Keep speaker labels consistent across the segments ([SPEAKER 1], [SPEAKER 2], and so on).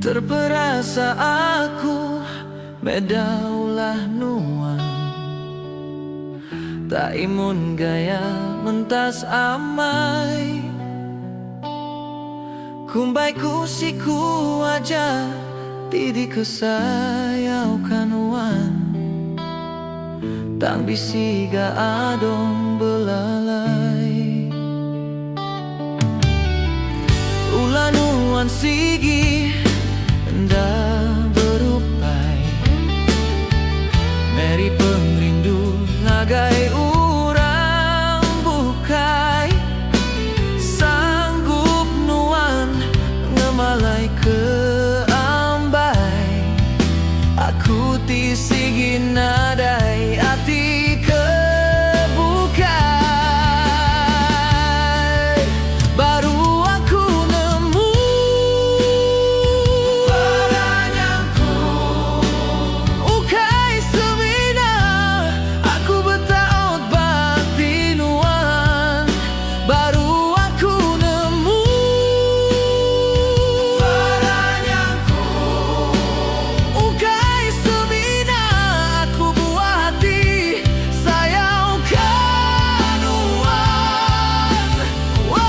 [SPEAKER 1] Terperasa aku medaulah nuan, tak imun gaya mentas amai. Kumbai kusiku aja tidi kesayau kanuan, tang bisiga adong belalai. Ulanuan sigi hendak berupai, meri pengrindu ngagai urang bukai. Sanggup nuan ngemalai ke ambai, aku tisigi nadai hati kebukai. Baru aku nemu paranyangku, ukai semina aku betaut bakti nuan. Baru aku nemu paranyangku, ukai semina aku buah hati sayau kanuan. Wow,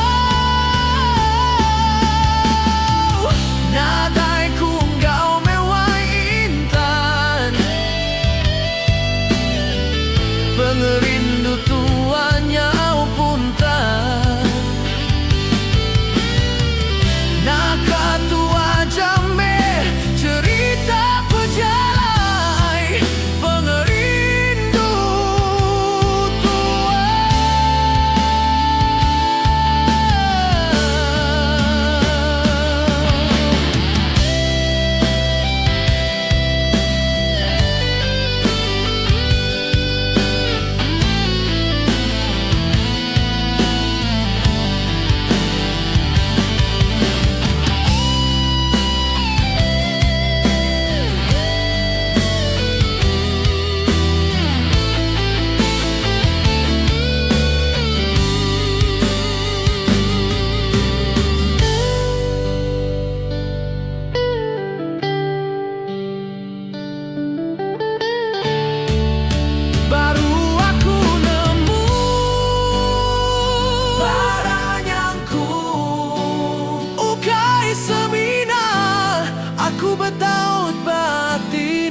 [SPEAKER 1] nadai kunggau mewai intan, pengerindu tuanya puntan. Nakatua jambe cerita pejalai, pengerindu tua. Baru aku nemu paranyangku, ukai semina aku betaut bakti